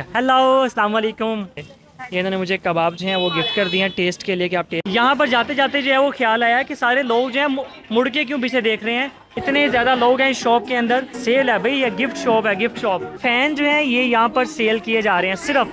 Hello अस्सलाम वालेकुम। ये इन्होंने मुझे कबाब जो हैं वो गिफ्ट कर दिए हैं टेस्ट के लिए कि आप टेस्ट। यहाँ पर जाते जाते जो है वो ख्याल आया कि सारे लोग जो है मुड़ के क्यों पीछे देख रहे हैं। इतने ज़्यादा लोग हैं इस शॉप के अंदर। सेल है भाई, ये गिफ्ट शॉप है, गिफ्ट शॉप। फैन जो है ये यहाँ पर सेल किए जा रहे हैं सिर्फ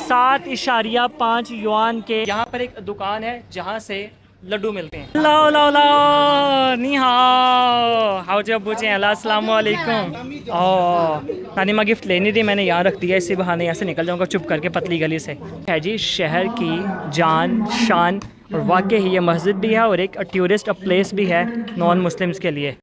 7.5 युआन के। यहाँ पर एक दुकान है जहाँ से लड्डू मिलते हैं। लो लो लो नी हाओ हाउ जो पूछे अस्सलाम वालेकुम। ओ नानिमा गिफ्ट लेनी थी, मैंने यहाँ रख दिया, इसी बहाने यहाँ से निकल जाऊँगा चुप करके पतली गली से। है जी शहर की जान शान, और वाकई ही ये मस्जिद भी है और एक टूरिस्ट प्लेस भी है नॉन मुस्लिम्स के लिए।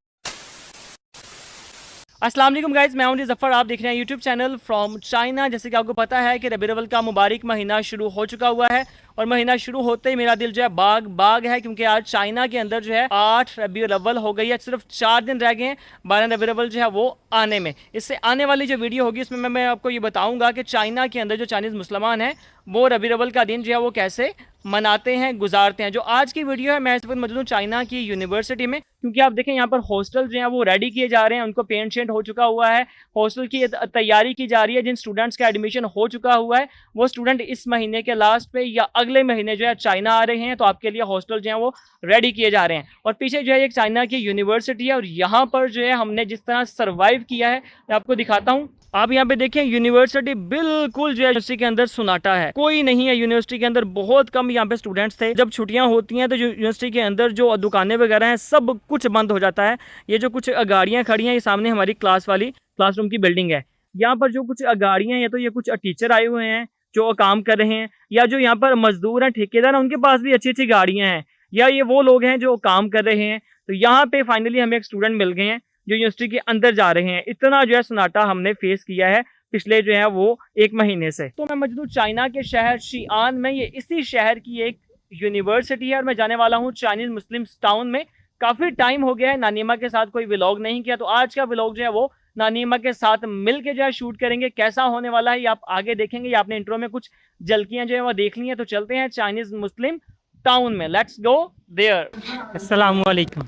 अस्सलाम वालेकुम गाइस, मैं हूं जफ़र, आप देख रहे हैं यूट्यूब चैनल फ्रॉम चाइना। जैसे कि आपको पता है कि रबीउल अव्वल का मुबारक महीना शुरू हो चुका हुआ है और महीना शुरू होते ही मेरा दिल जो है बाग बाग है, क्योंकि आज चाइना के अंदर जो है 8 रबीउल अव्वल हो गई है। सिर्फ 4 दिन रह गए हैं 12 रबीउल अव्वल जो है वो आने में। इससे आने वाली जो वीडियो होगी उसमें मैं आपको ये बताऊँगा कि चाइना के अंदर जो चाइनीज़ मुसलमान हैं वो रबीउल अव्वल का दिन जो है वो कैसे मनाते हैं, गुजारते हैं। जो आज की वीडियो है मैं इस वक्त मौजूद हूँ चाइना की यूनिवर्सिटी में, क्योंकि आप देखें यहाँ पर हॉस्टल जो हैं वो रेडी किए जा रहे हैं, उनको पेंट शेंट हो चुका हुआ है, हॉस्टल की तैयारी की जा रही है। जिन स्टूडेंट्स का एडमिशन हो चुका हुआ है वो स्टूडेंट इस महीने के लास्ट पे या अगले महीने जो है चाइना आ रहे हैं, तो आपके लिए हॉस्टल जो है वो रेडी किए जा रहे हैं। और पीछे जो है एक चाइना की यूनिवर्सिटी है और यहाँ पर जो है हमने जिस तरह सर्वाइव किया है मैं आपको दिखाता हूँ। आप यहाँ पे देखें यूनिवर्सिटी बिल्कुल जो है यूनिवर्सिटी के अंदर सुनाटा है, कोई नहीं है यूनिवर्सिटी के अंदर। बहुत कम यहाँ पे स्टूडेंट्स थे। जब छुट्टियाँ होती हैं तो यूनिवर्सिटी के अंदर जो दुकानें वगैरह हैं सब कुछ बंद हो जाता है। ये जो कुछ गाड़ियाँ खड़ी हैं ये सामने हमारी क्लासरूम की बिल्डिंग है। यहाँ पर जो कुछ गाड़ियाँ हैं, या तो ये कुछ टीचर आए हुए हैं जो काम कर रहे हैं, या जो यहाँ पर मजदूर हैं ठेकेदार हैं, उनके पास भी अच्छी अच्छी गाड़ियाँ हैं, या ये वो लोग हैं जो काम कर रहे हैं। तो यहाँ पे फाइनली हमें एक स्टूडेंट मिल गए हैं जो यूनिवर्सिटी के अंदर जा रहे हैं। इतना जो है सन्नाटा हमने फेस किया है पिछले जो है वो 1 महीने से। तो मैं मौजूद हूँ चाइना के शहर शीआन में। ये इसी शहर की एक यूनिवर्सिटी है और मैं जाने वाला हूँ चाइनीज मुस्लिम टाउन में। काफ़ी टाइम हो गया है नानीमा के साथ कोई व्लॉग नहीं किया, तो आज का व्लॉग जो है वो नानीमा के साथ मिल के जो है शूट करेंगे। कैसा होने वाला है ये आप आगे देखेंगे, या आपने इंट्रो में कुछ झलकियाँ जो है वो देख ली हैं। तो चलते हैं चाइनीज मुस्लिम टाउन में, लेट्स गो देयर। अस्सलाम वालेकुम।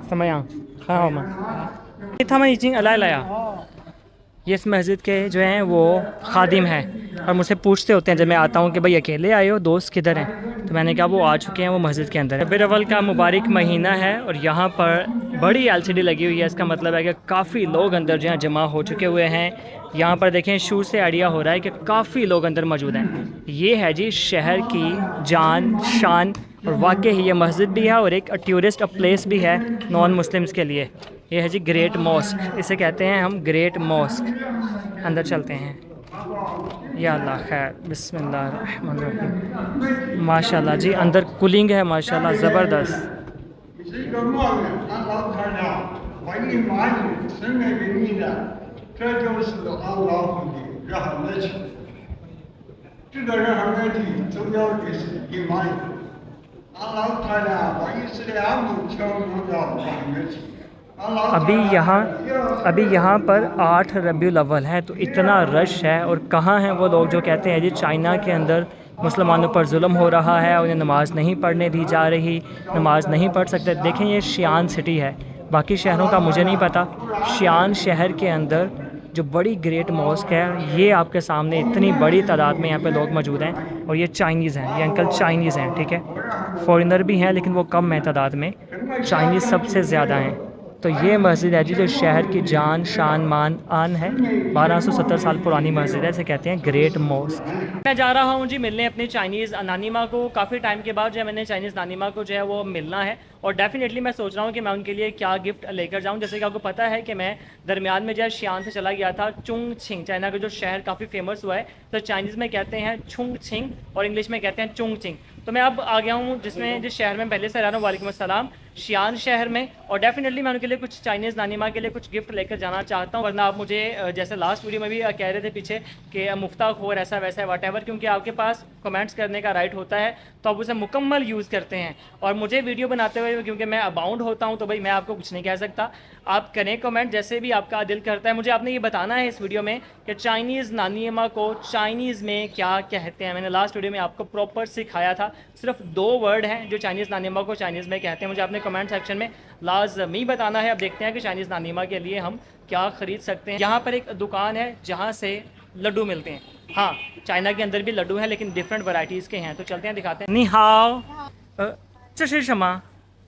समय हाँ मैं इचिंग अला लाया। ये इस मस्जिद के जो हैं वो खादिम हैं और मुझसे पूछते होते हैं जब मैं आता हूँ कि भाई अकेले आए हो, दोस्त किधर हैं। तो मैंने कहा वो आ चुके हैं, वो मस्जिद के अंदर है। रबीउल अव्वल का मुबारक महीना है और यहाँ पर बड़ी एलसीडी लगी हुई है। इसका मतलब है कि काफ़ी लोग अंदर जो हैं जमा हो चुके हुए हैं। यहाँ पर देखें शूर से आइडिया हो रहा है कि काफ़ी लोग अंदर मौजूद हैं। ये है जी शहर की जान शान, और वाकई ही ये मस्जिद भी है और एक टूरिस्ट प्लेस भी है नॉन मुस्लिम्स के लिए। ये है जी ग्रेट मॉस्क, इसे कहते हैं हम ग्रेट मॉस्क। अंदर चलते हैं। या अल्लाह खैर, बिस्मिल्लाह रहमान रहीम। माशाल्लाह जी अंदर कूलिंग है माशाल्लाह ज़बरदस्त। अभी यहाँ पर 8 रबीउल अव्वल है, तो इतना रश है। और कहाँ हैं वो लोग जो कहते हैं जी चाइना के अंदर मुसलमानों पर जुल्म हो रहा है, उन्हें नमाज़ नहीं पढ़ने दी जा रही, नमाज़ नहीं पढ़ सकते। देखें ये शीआन सिटी है, बाकी शहरों का मुझे नहीं पता। शीआन शहर के अंदर जो बड़ी ग्रेट मॉस्क है, ये आपके सामने इतनी बड़ी तादाद में यहाँ पे लोग मौजूद हैं। और ये चाइनीज़ हैं, ये अंकल चाइनीज़ हैं, ठीक है। फॉरेनर भी हैं लेकिन वो कम है तादाद में, चाइनीज़ सबसे ज़्यादा हैं। तो ये मस्जिद है जी जो शहर की जान शान मान आन है। 1270 साल पुरानी मस्जिद है, इसे कहते हैं ग्रेट मॉस्क। मैं जा रहा हूँ जी मिलने अपनी चाइनीज़ नानीमा को। काफ़ी टाइम के बाद जो है मैंने चाइनीज़ नानीमा को जो है वो मिलना है, और डेफिनेटली मैं सोच रहा हूँ कि मैं उनके लिए क्या गिफ्ट लेकर जाऊँ। जैसे कि आपको पता है कि मैं दरमियान में जो है शीआन से चला गया था चुंग छिंग। चाइना का जो शहर काफ़ी फेमस हुआ है, तो चाइनीज़ में कहते हैं छुंग छिंग और इंग्लिश में कहते हैं चुंग छिंग। तो मैं अब आ गया हूँ जिस शहर में पहले से रह रहा हूँ, वालेकुम अस्सलाम, शीआन शहर में। और डेफिनेटली मैं उनके लिए कुछ चाइनीज़ नानीमा के लिए कुछ गिफ्ट लेकर जाना चाहता हूँ। वरना आप मुझे जैसे लास्ट वीडियो में भी कह रहे थे पीछे कि मुफ्ताखोर ऐसा वैसा वट, क्योंकि आपके पास कमेंट्स करने का राइट होता है तो आप उसे मुकम्मल यूज़ करते हैं। और मुझे वीडियो बनाते हुए क्योंकि मैं अबाउंड होता हूँ तो भाई मैं आपको कुछ नहीं कह सकता, आप करें कमेंट जैसे भी आपका दिल करता है। मुझे आपने ये बताना है इस वीडियो में कि चाइनीज़ नानीमा को चाइनीज़ में क्या कहते हैं। मैंने लास्ट वीडियो में आपको प्रॉपर सिखाया था, सिर्फ 2 वर्ड हैं जो चाइनीज़ नानीमा को चाइनीज़ में कहते हैं। मुझे आपने कमेंट सेक्शन में लाजमी बताना है। अब देखते हैं कि चाइनीज़ नानीमा के लिए हम क्या ख़रीद सकते हैं। यहाँ पर एक दुकान है जहाँ से लड्डू मिलते हैं। हाँ, चाइना के अंदर भी लड्डू हैं लेकिन डिफरेंट वैरायटीज़ के हैं। तो चलते हैं दिखाते हैं। नी हाओ, 这是什么？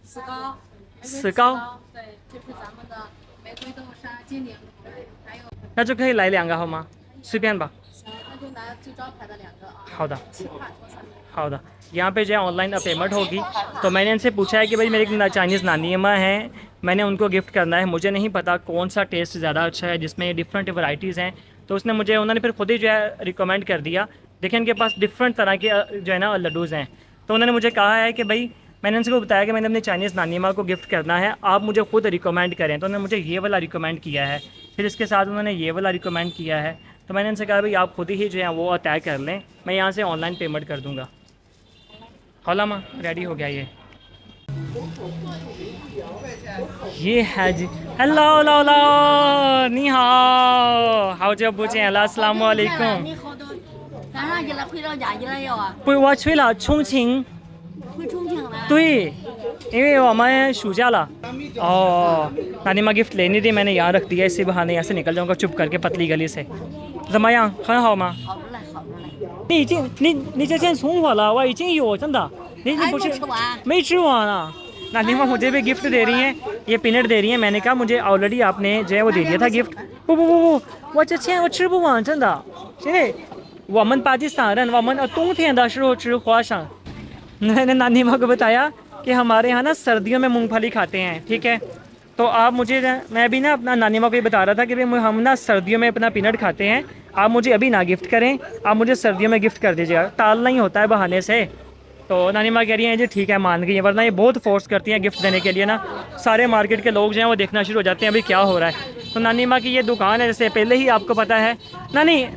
石膏，石膏，对，这是咱们的玫瑰豆沙金莲口味，还有那就可以来2个好吗？随便吧。行，那就拿最招牌的2个啊，好的， 7块多3个。好的। यहाँ पे जो है ऑनलाइन पेमेंट होगी। तो मैंने इनसे पूछा है कि भाई मेरी एक चाइनीज़ नानी अम्मा हैं, मैंने उनको गिफ्ट करना है, मुझे नहीं पता कौन सा टेस्ट ज़्यादा अच्छा है जिसमें डिफरेंट वैराइटीज़ हैं। तो उन्होंने फिर खुद ही जो है रिकमेंड कर दिया। देखिए इनके पास डिफरेंट तरह के जो है ना लड्डूज़ हैं। तो उन्होंने मुझे कहा है कि भाई मैंने उनको बताया कि मैंने अपनी चाइनीज़ नानी माँ को गिफ्ट करना है, आप मुझे खुद रिकमेंड करें। तो उन्होंने मुझे ये वाला रिकमेंड किया है, फिर इसके साथ उन्होंने ये वाला रिकमेंड किया है। तो मैंने उनसे कहा भाई आप खुद ही जो है वो तय कर लें, मैं यहाँ से ऑनलाइन पेमेंट कर दूँगा। हौला माँ रेडी हो गया ये है जी। हेलो हेलो हेलो, नी हाओ， 好久不见了， अस्सलाम वालेकुम。 你好多，赶上去了，回到家去了要啊？不，我去了重庆。回重庆了？对，因为我们暑假了。哦，नानी माँ गिफ्ट लेनी थी, मैंने यहाँ रख दिया, इसी बहाने यहाँ से निकल जाऊँगा चुप करके पतली गली से। 怎么样？很好吗？好着嘞，好着嘞。你之前送我了，我已经有，真的。你不是还没吃完？没吃完啊？नानी माँ मुझे भी गिफ्ट दे रही हैं, ये पीनट दे रही हैं। मैंने कहा मुझे ऑलरेडी आपने जो है वो दे दिया था गिफ्ट।不，我之前我吃不完，真的。因为我们巴基斯坦人，我们冬天的时候吃花生。मैंने नानी माँ को बताया कि हमारे यहाँ ना सर्दियों में मूंगफली खाते हैं, ठीक है। तो आप मुझे, मैं भी ना अपना नानी माँ को ये बता रहा था कि भाई हम ना सर्दियों में अपना पीनट खाते हैं, आप मुझे अभी ना गिफ्ट करें, आप मुझे सर्दियों में गिफ्ट कर दीजिएगा, टालना ही होता है बहाने से। तो नानी माँ कह रही हैं जी ठीक है, मान गई हैं, वरना ये बहुत फोर्स करती हैं गिफ्ट देने के लिए ना। सारे मार्केट के लोग जो हैं वो देखना शुरू हो जाते हैं अभी क्या हो रहा है। तो नानी माँ की ये दुकान है, जैसे पहले ही आपको पता है। नानी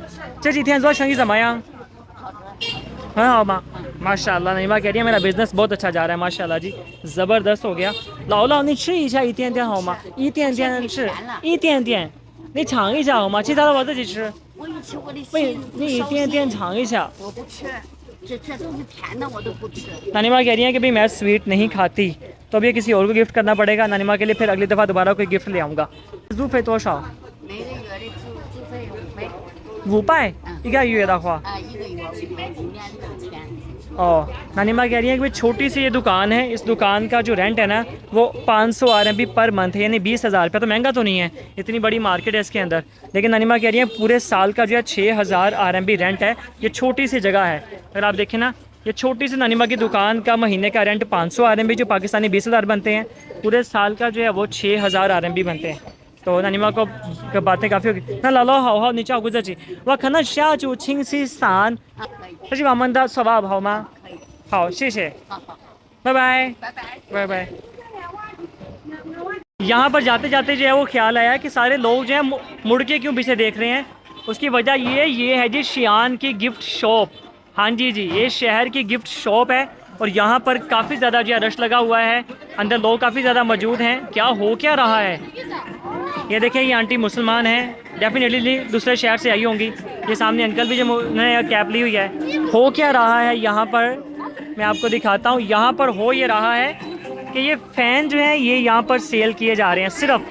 这几天做生意怎么样？ हाँ हाँ माँ, माशाल्लाह। नानी माँ कह रही है मेरा बिज़नेस बहुत अच्छा जा रहा है माशाल्लाह जी, ज़बरदस्त हो गया। लाओ लाओ你吃一下一点点好吗？一点点吃，一点点，你尝一下好吗？其他的我自己吃。我一吃我的喂，心你一点点尝一下。我不吃，这都是甜的，我都不吃。 नानी माँ कह रही है कि भाई मैं स्वीट नहीं खाती, तो अब ये किसी और को गिफ्ट करना पड़ेगा। नानी माँ के लिए फिर अगली दफ़ा दोबारा कोई गिफ्ट ले आऊँगा। ज़ूफ़े多少？ 每个月的资费500，一个月的话。 1个月500，一年6000。 और नानी माँ कह रही है कि भाई छोटी सी ये दुकान है, इस दुकान का जो रेंट है ना वो 500 RMB पर मंथ है, यानी 20,000 रुपये। तो महंगा तो नहीं है, इतनी बड़ी मार्केट है इसके अंदर। लेकिन नानी माँ कह रही है पूरे साल का जो है 6,000 RMB रेंट है। ये छोटी सी जगह है, अगर आप देखें ना, ये छोटी सी नानी माँ की दुकान का महीने का रेंट 500 RMB, जो पाकिस्तानी 20,000 बनते हैं, पूरे साल का जो है वो 6,000 RMB बनते हैं। तो नानी माँ को बातें काफ़ी होगी ना। लालो हाओ हाओ， 你照顾自己，我可能下周星期三，这是我们的swap好吗？好，谢谢，拜拜，拜拜。यहाँ पर जाते जाते जो है वो ख्याल आया कि सारे लोग जो है मुड़ के क्यों पीछे देख रहे हैं। उसकी वजह ये है जी शियान की गिफ्ट शॉप। हाँ जी, ये शहर की गिफ्ट शॉप है और यहाँ पर काफ़ी ज़्यादा जो है रश लगा हुआ है, अंदर लोग काफ़ी ज़्यादा मौजूद हैं। क्या हो क्या रहा है ये देखें, ये आंटी मुसलमान हैं, डेफिनेटली दूसरे शहर से आई होंगी। ये सामने अंकल भी जो उन्होंने कैप ली हुई है। हो क्या रहा है यहाँ पर, मैं आपको दिखाता हूँ। यहाँ पर हो ये रहा है कि ये फ़ैन जो है ये यहाँ पर सेल किए जा रहे हैं सिर्फ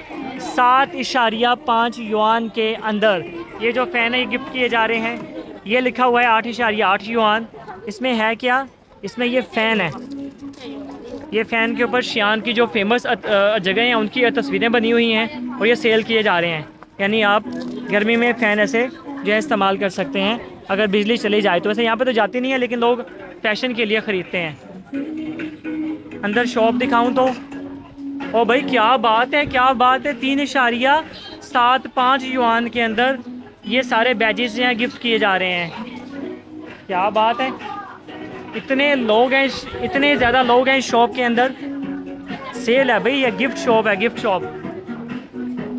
7.5 युआन के अंदर। ये जो फ़ैन है ये गिफ्ट किए जा रहे हैं। ये लिखा हुआ है 8.8 युआन। इसमें है क्या, इसमें ये फ़ैन है, ये फ़ैन के ऊपर शियान की जो फेमस जगह हैं उनकी तस्वीरें बनी हुई हैं और ये सेल किए जा रहे हैं। यानी आप गर्मी में फ़ैन ऐसे जो है इस्तेमाल कर सकते हैं अगर बिजली चली जाए तो। वैसे यहाँ पे तो जाती नहीं है लेकिन लोग फैशन के लिए ख़रीदते हैं। अंदर शॉप दिखाऊं तो ओ भाई क्या बात है, क्या बात है। 3.75 युआन के अंदर ये सारे बैजेस जो हैं गिफ्ट किए जा रहे हैं। क्या बात है, इतने लोग हैं, इतने ज़्यादा लोग हैं इस शॉप के अंदर। सेल है भाई, ये गिफ्ट शॉप है, गिफ्ट शॉप।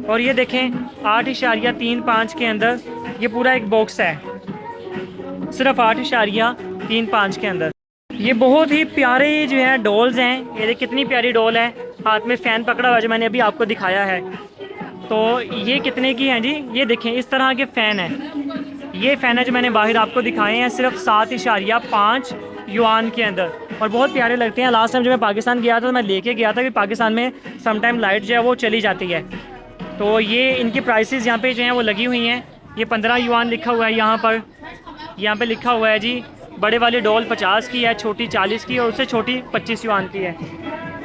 और ये देखें 8.35 के अंदर ये पूरा एक बॉक्स है, सिर्फ 8.35 के अंदर। ये बहुत ही प्यारे जो है डॉल्स हैं। ये देख कितनी प्यारी डॉल है, हाथ में फ़ैन पकड़ा हुआ जो मैंने अभी आपको दिखाया है। तो ये कितने की हैं जी, ये देखें इस तरह के फ़ैन हैं। ये फ़ैन है जो मैंने बाहर आपको दिखाए हैं सिर्फ 7.5 युआन के अंदर और बहुत प्यारे लगते हैं। लास्ट टाइम जब मैं पाकिस्तान गया था तो मैं लेके गया था कि पाकिस्तान में समटाइम लाइट जो है वो चली जाती है। तो ये इनकी प्राइसेस यहाँ पे जो हैं वो लगी हुई हैं। ये 15 युआन लिखा हुआ है यहाँ पे लिखा हुआ है जी। बड़े वाली डॉल 50 की है, छोटी 40 की और उससे छोटी 25 युआन की है।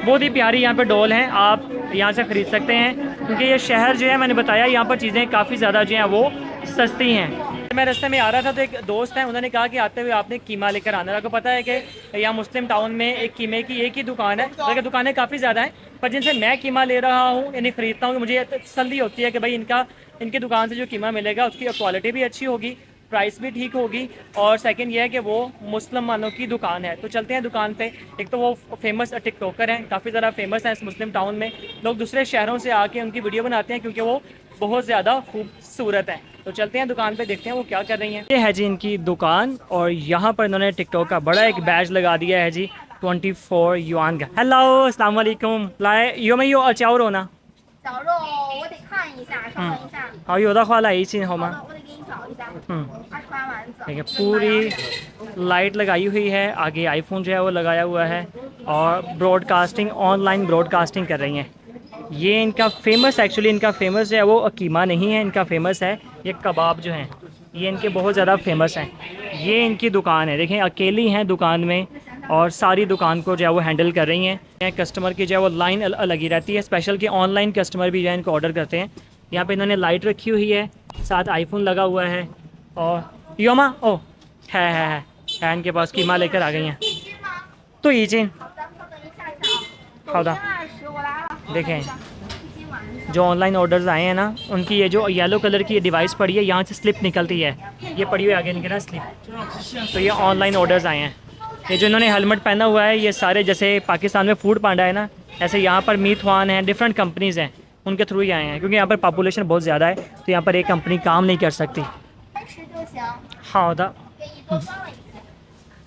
बहुत ही प्यारी यहाँ पे डॉल हैं, आप यहाँ से ख़रीद सकते हैं क्योंकि ये शहर जो है मैंने बताया यहाँ पर चीज़ें काफ़ी ज़्यादा जो हैं वो सस्ती हैं। मैं रास्ते में आ रहा था तो एक दोस्त है, उन्होंने कहा कि आते हुए आपने कीमा लेकर आना। आपको पता है कि यहाँ मुस्लिम टाउन में एक कीमे की एक ही दुकान है, बल्कि दुकानें काफ़ी ज़्यादा हैं, पर जिनसे मैं कीमा ले रहा हूँ यानी ख़रीदता हूँ, मुझे तसल्ली होती है कि भाई इनकी दुकान से जो कीमा मिलेगा उसकी क्वालिटी भी अच्छी होगी, प्राइस भी ठीक होगी, और सेकंड ये है कि वो मुसलमानों की दुकान है। तो चलते हैं दुकान पे। एक तो वो फेमस टिकटॉकर हैं, काफ़ी ज़्यादा फेमस हैं इस मुस्लिम टाउन में, लोग दूसरे शहरों से आके उनकी वीडियो बनाते हैं क्योंकि वो बहुत ज़्यादा खूबसूरत हैं। तो चलते हैं दुकान पे, देखते हैं वो क्या कर रही हैं। ये है जी इनकी दुकान और यहाँ पर इन्होंने टिकटॉक का बड़ा एक बैज लगा दिया है जी 24 युआन का। हेलो अस्सलाम वालेकुम, लाए यो में यो अचाउर हो ना 绞肉我得看一下，稍等一下。 好，有的话来一斤好 好 吗？ 的，我得给你找一下。 हम्म 20块丸子。 देखिए पूरी लाइट लगाई हुई है, आगे आईफोन जो है वो लगाया हुआ है और ब्रॉडकास्टिंग, ऑनलाइन ब्रॉडकास्टिंग कर रही हैं। ये इनका फेमस, एक्चुअली इनका फेमस जो है वो कीमा नहीं है, इनका फेमस है ये कबाब जो हैं, ये इनके बहुत ज़्यादा फेमस हैं। ये इनकी दुकान है, देखें अकेली हैं दुकान में और सारी दुकान को जो है वो हैंडल कर रही हैं। कस्टमर की जो है वो लाइन लगी रहती है, स्पेशल कि ऑनलाइन कस्टमर भी जो है इनको ऑर्डर करते हैं। यहाँ पे इन्होंने लाइट रखी हुई है, साथ आईफोन लगा हुआ है और योमा ओ है इनके पास कीमा लेकर आ गई हैं। तो ये चीन 好的，稍等一下一下啊。好的20，我来了。 देखें 一斤丸子。 जो ऑनलाइन ऑर्डर्स आए हैं ना, उनकी ये जो येलो कलर की डिवाइस पड़ी है, यहाँ से स्लिप निकलती है, ये पड़ी हुई है आगे इनके ना स्लिप, तो ये ऑनलाइन ऑर्डर्स आए हैं। ये जो इन्होंने हेलमेट पहना हुआ है, ये सारे जैसे पाकिस्तान में फूड पांडा है ना, ऐसे यहाँ पर मीथवान है, डिफरेंट कंपनीज़ हैं, उनके थ्रू ही आए हैं क्योंकि यहाँ पर पॉपुलेशन बहुत ज़्यादा है, तो यहाँ पर एक कंपनी काम नहीं कर सकती। 30就行， हाँ होता 给你多装了一些。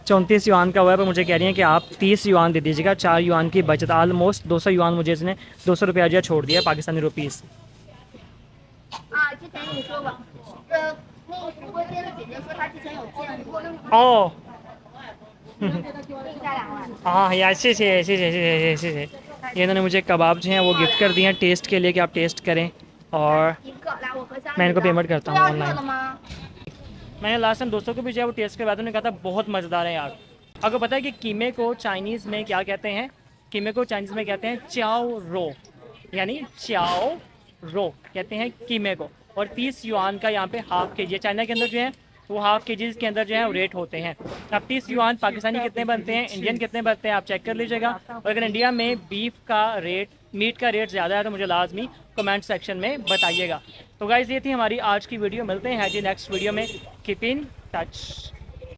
34 युआन का हुआ है, पर मुझे कह रही हैं कि आप 30 युआन दे दीजिएगा, 4 युआन की बचत, ऑलमोस्ट 200 युआन मुझे इसने 200 रुपया जो छोड़ दिया पाकिस्तानी रुपीज़। 啊，之前你说过，那个直播间的姐姐说她之前有见过。 哦， 给你加2万。 हाँ यार谢谢। ये इन्होंने मुझे कबाब जो हैं वो गिफ्ट कर दिए हैं टेस्ट के लिए कि आप टेस्ट करें, और 一个，来我和家里的。 मैं इनको पेमेंट करता 不 हूँ 要热的 ऑनलाइन। 吗？ मैंने लास्ट टाइम दोस्तों को भी जो है वो टेस्ट करवाया था, उन्होंने कहा था बहुत मज़ेदार है यार। आपको पता है कि कीमे को चाइनीज़ में क्या कहते हैं? कीमे को चाइनीज़ में कहते हैं चाओ रो, यानी चाओ रो कहते हैं कीमे को। और 30 युआन का यहाँ पे हाफ़ के जी है। चाइना के अंदर जो है वो हाफ़ के जी के अंदर जो है रेट होते हैं। अब 30 युआन पाकिस्तानी कितने बनते हैं, इंडियन कितने बनते हैं, आप चेक कर लीजिएगा। और अगर इंडिया में मीट का रेट ज़्यादा है तो मुझे लाजमी कमेंट सेक्शन में बताइएगा। तो गाइज़ ये थी हमारी आज की वीडियो, मिलते हैं जी नेक्स्ट वीडियो में। Keep in touch.